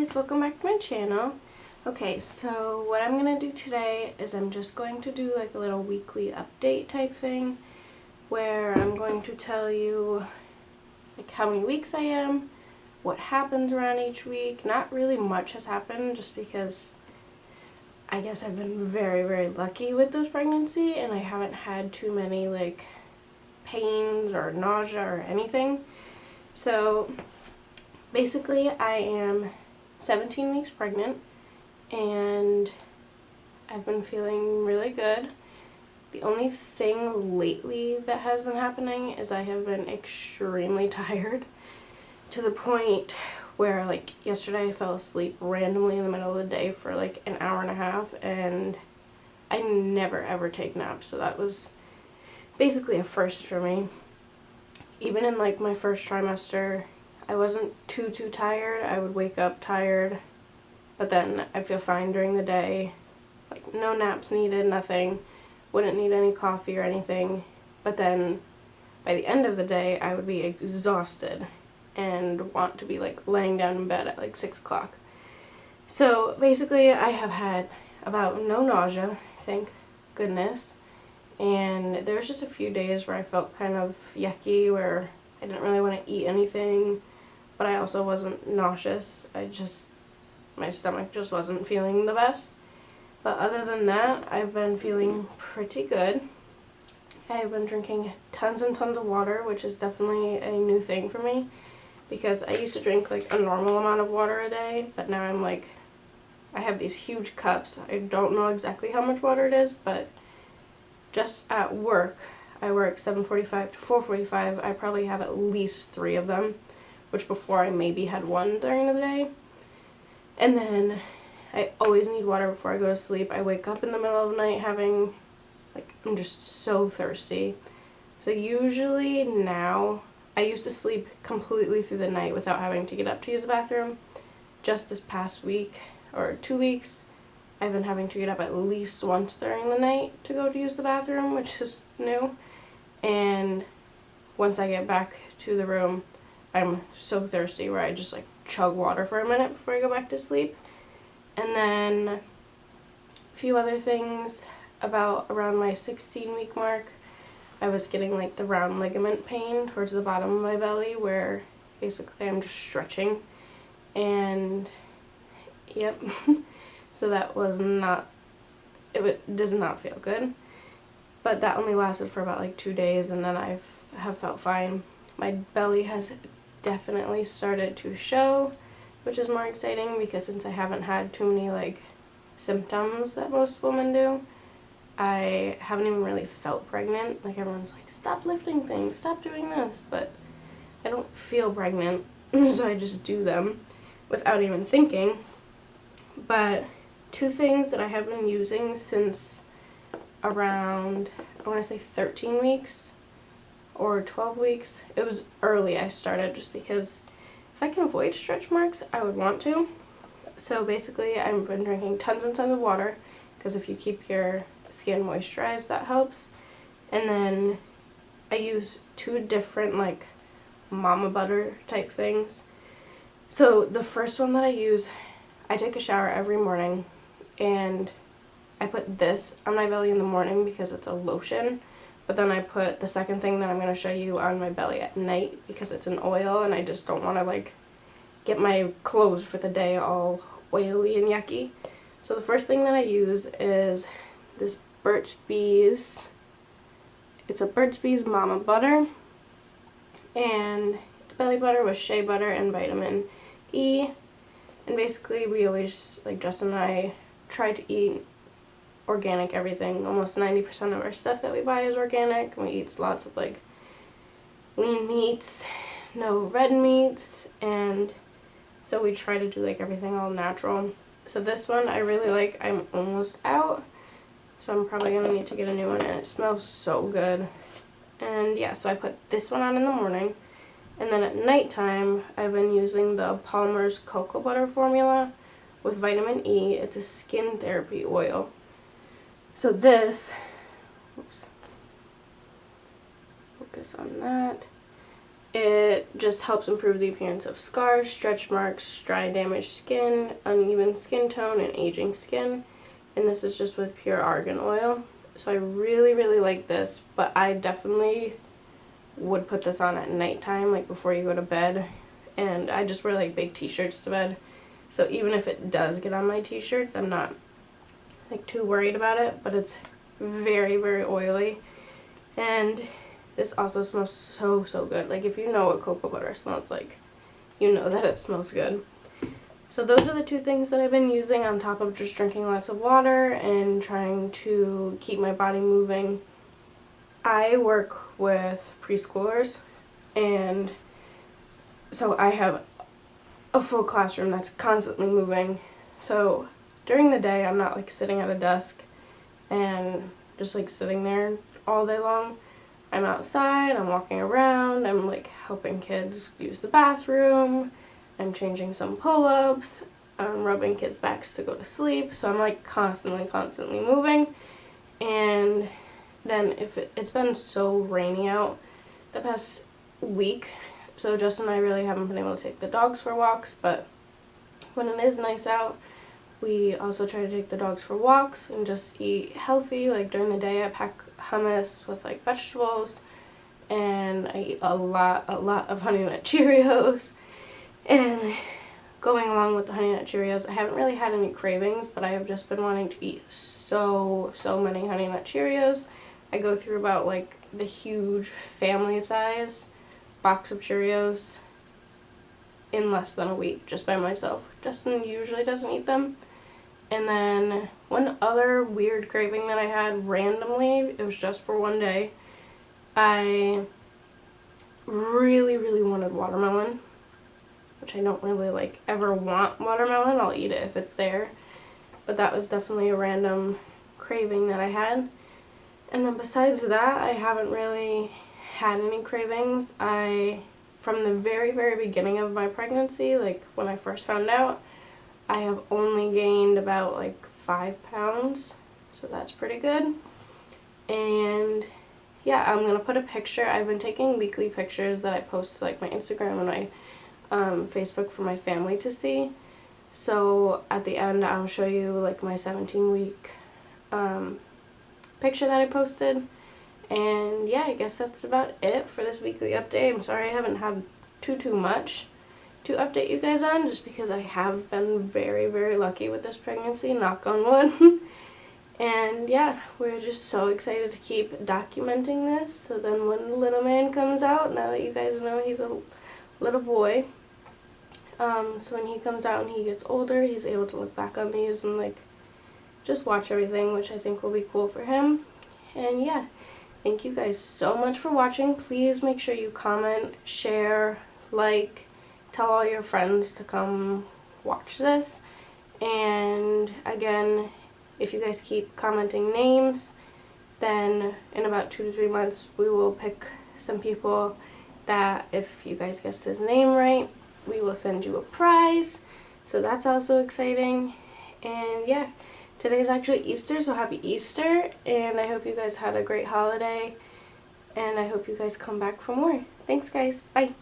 guys, welcome back to my channel. Okay, so what I'm gonna do today is I'm just going to do like a little weekly update type thing where I'm going to tell you like how many weeks I am, what happens around each week. Not really much has happened just because I guess I've been very lucky with this pregnancy and I haven't had too many like pains or nausea or anything. So basically I am 17 weeks pregnant and I've been feeling really good. The only thing lately that has been happening is I have been extremely tired to the point where like yesterday I fell asleep randomly in the middle of the day for like an hour and a half, and I never ever take naps, so that was basically a first for me. Even in like my first trimester I wasn't too tired. I would wake up tired, but then I'd feel fine during the day. Like no naps needed, nothing. Wouldn't need any coffee or anything. But then by the end of the day I would be exhausted and want to be like laying down in bed at like 6 o'clock. So basically I have had about no nausea, thank goodness. And there was just a few days where I felt kind of yucky, where I didn't really want to eat anything, but I also wasn't nauseous. My stomach just wasn't feeling the best. But other than that, I've been feeling pretty good. I've been drinking tons and tons of water, which is definitely a new thing for me, because I used to drink like a normal amount of water a day, but now I'm like, I have these huge cups. I don't know exactly how much water it is, but just at work, I work 7:45 to 4:45, I probably have at least 3 of them, which before I maybe had 1 during the day. And then I always need water before I go to sleep. I wake up in the middle of the night having, like, I'm just so thirsty. So usually now, I used to sleep completely through the night without having to get up to use the bathroom. Just this past week, or 2 weeks, I've been having to get up at least once during the night to go to use the bathroom, which is new. And once I get back to the room, I'm so thirsty where I just like chug water for a minute before I go back to sleep. And then a few other things about around my 16-week mark, I was getting like the round ligament pain towards the bottom of my belly where basically I'm just stretching. And yep. So that was not, does not feel good. But that only lasted for about like 2 days, and then I have felt fine. My belly has definitely started to show, which is more exciting because since I haven't had too many like symptoms that most women do, I haven't even really felt pregnant. Like everyone's like, stop lifting things, stop doing this, but I don't feel pregnant, so I just do them without even thinking. But 2 things that I have been using since around, I want to say 13 weeks or 12 weeks. It was early I started just because if I can avoid stretch marks, I would want to. So basically I've been drinking tons and tons of water, because if you keep your skin moisturized, that helps. And then I use 2 different like mama butter type things. So the first one that I use, I take a shower every morning and I put this on my belly in the morning because it's a lotion, but then I put the second thing that I'm going to show you on my belly at night because it's an oil, and I just don't want to like get my clothes for the day all oily and yucky. So the first thing that I use is this Burt's Bees. It's a Burt's Bees Mama Butter, and it's belly butter with shea butter and vitamin E. And basically we always, like Justin and I, try to eat organic everything. Almost 90% of our stuff that we buy is organic, and we eat lots of like lean meats, no red meats, and so we try to do like everything all natural. So this one I really like. I'm almost out, so I'm probably gonna need to get a new one, and it smells so good. And yeah, so I put this one on in the morning, and then at nighttime I've been using the Palmer's cocoa butter formula with vitamin E. It's a skin therapy oil. So this, oops, focus on that. It just helps improve the appearance of scars, stretch marks, dry damaged skin, uneven skin tone, and aging skin. And this is just with pure argan oil. So I really, really like this, but I definitely would put this on at nighttime, like before you go to bed. And I just wear like big t-shirts to bed. So even if it does get on my t-shirts, I'm not like too worried about it, but it's very, very oily. And this also smells so, so good. Like if you know what cocoa butter smells like, you know that it smells good. So those are the two things that I've been using on top of just drinking lots of water and trying to keep my body moving. I work with preschoolers, and so I have a full classroom that's constantly moving. So during the day, I'm not like sitting at a desk and just like sitting there all day long. I'm outside, I'm walking around, I'm like helping kids use the bathroom, I'm changing some pull-ups, I'm rubbing kids' backs to go to sleep. So I'm like constantly moving. And then if it's been so rainy out the past week, so Justin and I really haven't been able to take the dogs for walks, but when it is nice out, we also try to take the dogs for walks and just eat healthy. Like during the day, I pack hummus with like vegetables, and I eat a lot of Honey Nut Cheerios. And going along with the Honey Nut Cheerios, I haven't really had any cravings, but I have just been wanting to eat so many Honey Nut Cheerios. I go through about like the huge family size box of Cheerios in less than a week just by myself. Justin usually doesn't eat them. And then one other weird craving that I had randomly, it was just for one day, I really wanted watermelon, which I don't really like ever want watermelon. I'll eat it if it's there, but that was definitely a random craving that I had. And then besides that, I haven't really had any cravings. From the very beginning of my pregnancy, like when I first found out, I have only gained about like 5 pounds, so that's pretty good. And yeah, I'm gonna put a picture. I've been taking weekly pictures that I post to like my Instagram and my Facebook for my family to see. So at the end, I'll show you like my 17-week picture that I posted. And yeah, I guess that's about it for this weekly update. I'm sorry I haven't had too much to update you guys on, just because I have been very lucky with this pregnancy, knock on wood. And yeah, we're just so excited to keep documenting this, so then when little man comes out, now that you guys know he's a little boy, so when he comes out and he gets older, he's able to look back on these and like just watch everything, which I think will be cool for him. And yeah, thank you guys so much for watching. Please make sure you comment, share, like, tell all your friends to come watch this. And again, if you guys keep commenting names, then in about 2 to 3 months we will pick some people that, if you guys guessed his name right, we will send you a prize. So that's also exciting. And yeah, today's actually Easter, so happy Easter, and I hope you guys had a great holiday, and I hope you guys come back for more. Thanks guys, bye!